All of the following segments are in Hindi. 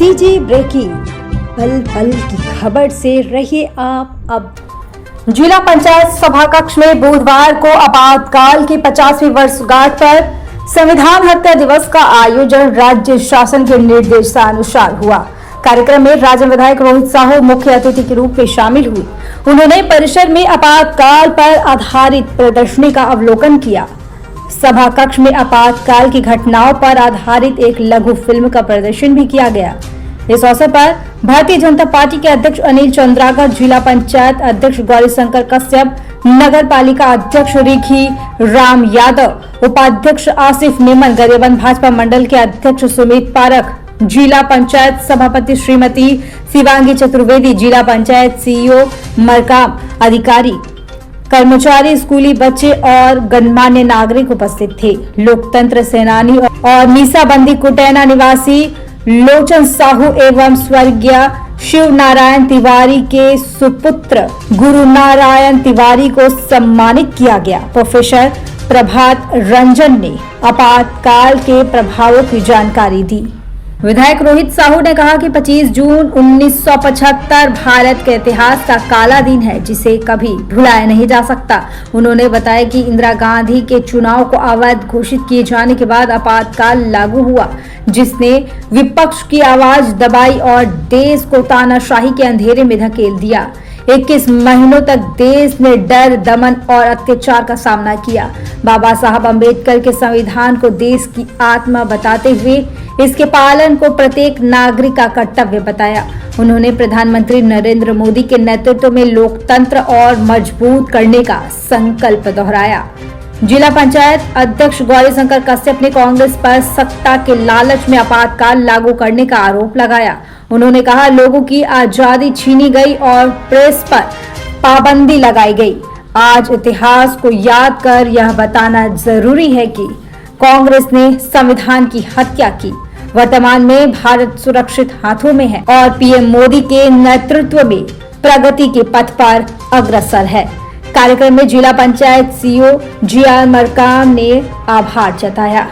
सीजी ब्रेकिंग, पल पल की खबर से रहिए आप अब। जिला पंचायत सभाकक्ष में बुधवार को आपातकाल की 50वीं वर्षगांठ पर संविधान हत्या दिवस का आयोजन राज्य शासन के निर्देशानुसार हुआ। कार्यक्रम में राज्य विधायक रोहित साहू मुख्य अतिथि के रूप में शामिल हुए। उन्होंने परिसर में आपातकाल पर आधारित प्रदर्शनी का अवलोकन किया। सभा कक्ष में आपातकाल की घटनाओं पर आधारित एक लघु फिल्म का प्रदर्शन भी किया गया। इस अवसर पर भारतीय जनता पार्टी के अध्यक्ष अनिल चंद्राकर, जिला पंचायत अध्यक्ष गौरीशंकर कश्यप, नगर पालिका अध्यक्ष रिखी राम यादव, उपाध्यक्ष आसिफ नेमन, गरियाबंद भाजपा मंडल के अध्यक्ष सुमित पारख, जिला पंचायत सभापति श्रीमती शिवांगी चतुर्वेदी, जिला पंचायत सीईओ मरकाम, अधिकारी, कर्मचारी, स्कूली बच्चे और गणमान्य नागरिक उपस्थित थे। लोकतंत्र सेनानी और मीसाबंदी कुटैना निवासी लोचन साहू एवं स्वर्गीय शिव नारायण तिवारी के सुपुत्र गुरु नारायण तिवारी को सम्मानित किया गया। प्रोफेसर प्रभात रंजन ने आपातकाल के प्रभावों की जानकारी दी। विधायक रोहित साहू ने कहा कि 25 जून 1975 भारत के इतिहास का काला दिन है, जिसे कभी भुलाया नहीं जा सकता। उन्होंने बताया कि इंदिरा गांधी के चुनाव को अवैध घोषित किए जाने के बाद आपातकाल लागू हुआ, जिसने विपक्ष की आवाज दबाई और देश को तानाशाही के अंधेरे में धकेल दिया। 21 महीनों तक देश ने डर, दमन और अत्याचार का सामना किया। बाबा साहब अम्बेडकर के संविधान को देश की आत्मा बताते हुए इसके पालन को प्रत्येक नागरिक का कर्तव्य बताया। उन्होंने प्रधानमंत्री नरेंद्र मोदी के नेतृत्व में लोकतंत्र और मजबूत करने का संकल्प दोहराया। जिला पंचायत अध्यक्ष गौरीशंकर कश्यप ने कांग्रेस पर सत्ता के लालच में आपातकाल लागू करने का आरोप लगाया। उन्होंने कहा, लोगों की आजादी छीनी गई और प्रेस पर पाबंदी लगाई गई। आज इतिहास को याद कर यह बताना जरूरी है कि कांग्रेस ने संविधान की हत्या की। वर्तमान में भारत सुरक्षित हाथों में है और पीएम मोदी के नेतृत्व में प्रगति के पथ पर अग्रसर है। कार्यक्रम में जिला पंचायत सीईओ जीआर मरकाम ने आभार जताया।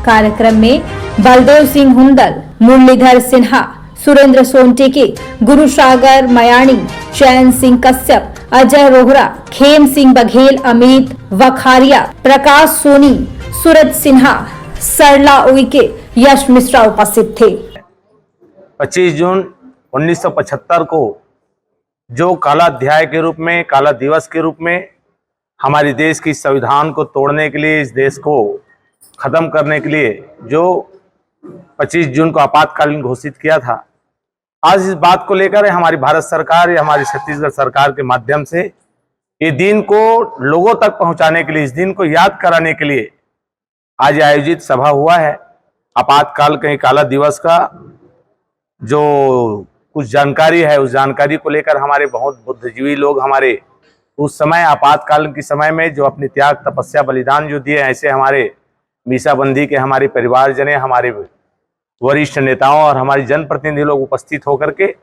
कार्यक्रम में बलदेव सिंह हुंदल, मुरलीधर सिन्हा, सुरेंद्र सोनटेके, गुरुसागर मयाणी, चैन सिंह कश्यप, अजय रोहरा, खेम सिंह बघेल, अमित वखारिया, प्रकाश सोनी, सूरज सिन्हा, सरला उइके, यश मिश्रा उपस्थित थे। 25 जून 1975 को जो काला अध्याय के रूप में, काला दिवस के रूप में हमारे देश की संविधान को तोड़ने के लिए, इस देश को खत्म करने के लिए जो 25 जून को आपातकालीन घोषित किया था, आज इस बात को लेकर हमारी भारत सरकार या हमारी छत्तीसगढ़ सरकार के माध्यम से ये दिन को लोगों तक पहुंचाने के लिए, इस दिन को याद कराने के लिए आज आयोजित सभा हुआ है। आपातकाल के काला दिवस का जो कुछ जानकारी है, उस जानकारी को लेकर हमारे बहुत बुद्धिजीवी लोग हमारे उस समय आपातकाल के समय में जो अपनी त्याग, तपस्या, बलिदान जो दिए, ऐसे हमारे मीसाबंदी के हमारे परिवारजन, हमारे वरिष्ठ नेताओं और हमारे जनप्रतिनिधि लोग उपस्थित होकर के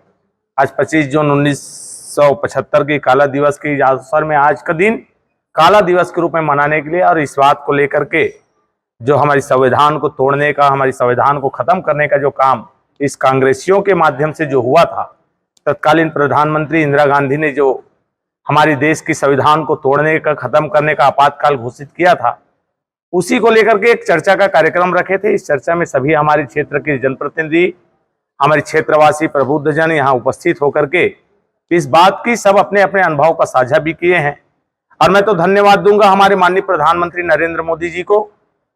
आज 25 जून 1975 के काला दिवस के अवसर में आज का दिन काला दिवस के रूप में मनाने के लिए और इस बात को लेकर के जो हमारी संविधान को तोड़ने का, हमारी संविधान को खत्म करने का जो काम इस कांग्रेसियों के माध्यम से जो हुआ था, तत्कालीन प्रधानमंत्री इंदिरा गांधी ने जो हमारे देश की संविधान को तोड़ने का, खत्म करने का आपातकाल घोषित किया था, उसी को लेकर के एक चर्चा का कार्यक्रम रखे थे। इस चर्चा में सभी हमारे क्षेत्र के जनप्रतिनिधि, हमारे क्षेत्रवासी प्रबुद्धजन यहाँ उपस्थित होकर के इस बात की सब अपने अपने अनुभव का साझा भी किए हैं। और मैं तो धन्यवाद दूंगा हमारे माननीय प्रधानमंत्री नरेंद्र मोदी जी को,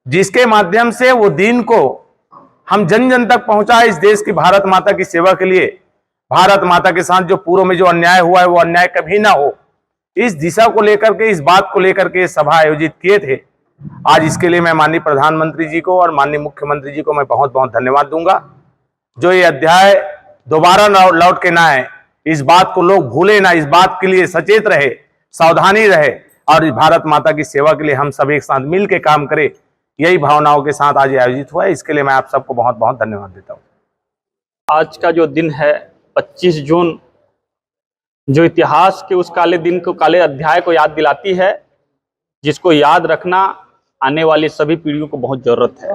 जिसके माध्यम से वो दिन को हम जन जन तक पहुंचा। इस देश की भारत माता की सेवा के लिए, भारत माता के साथ जो पूर्व में जो अन्याय हुआ है वो अन्याय कभी ना हो, इस दिशा को लेकर के, इस बात को लेकर के सभा आयोजित किए थे। आज इसके लिए मैं माननीय प्रधानमंत्री जी को और माननीय मुख्यमंत्री जी को मैं बहुत बहुत धन्यवाद दूंगा। जो ये अध्याय दोबारा लौट के ना आए, इस बात को लोग भूले ना, इस बात के लिए सचेत रहे, सावधानी रहे और इस भारत माता की सेवा के लिए हम सब एक साथ मिल के काम करें, यही भावनाओं के साथ आज आयोजित हुआ है। इसके लिए मैं आप सबको बहुत बहुत धन्यवाद देता हूँ। आज का जो दिन है 25 जून, जो इतिहास के उस काले दिन को, काले अध्याय को याद दिलाती है, जिसको याद रखना आने वाली सभी पीढ़ियों को बहुत ज़रूरत है।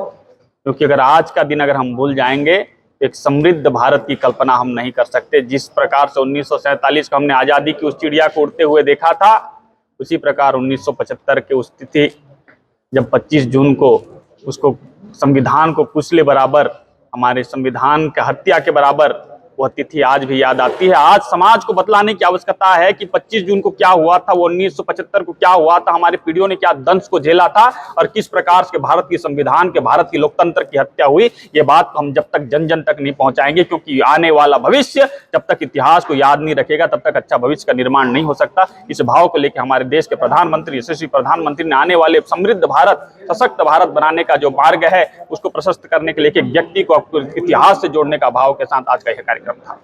क्योंकि अगर आज का दिन अगर हम भूल जाएंगे एक समृद्ध भारत की कल्पना हम नहीं कर सकते। जिस प्रकार से 1947 को हमने आज़ादी की उस चिड़िया को उड़ते हुए देखा था, उसी प्रकार 1975 के उस तिथि जब 25 जून को उसको संविधान को कुचले बराबर, हमारे संविधान के हत्या के बराबर वह तिथि आज भी याद आती है। आज समाज को बतलाने की आवश्यकता है कि 25 जून को क्या हुआ था, वो 1975 को क्या हुआ था, हमारे पीढ़ियों ने क्या दंश को झेला था और किस प्रकार से भारत की संविधान के, भारत की लोकतंत्र की हत्या हुई। ये बात हम जब तक जन जन तक नहीं पहुंचाएंगे, क्योंकि आने वाला भविष्य जब तक इतिहास को याद नहीं रखेगा तब तक अच्छा भविष्य का निर्माण नहीं हो सकता। इस भाव को लेकर हमारे देश के प्रधानमंत्री, यशस्वी प्रधानमंत्री ने आने वाले समृद्ध भारत, सशक्त भारत बनाने का जो मार्ग है उसको प्रशस्त करने के लिए एक व्यक्ति को इतिहास से जोड़ने का भाव के साथ आज का यह कार्यक्रम था।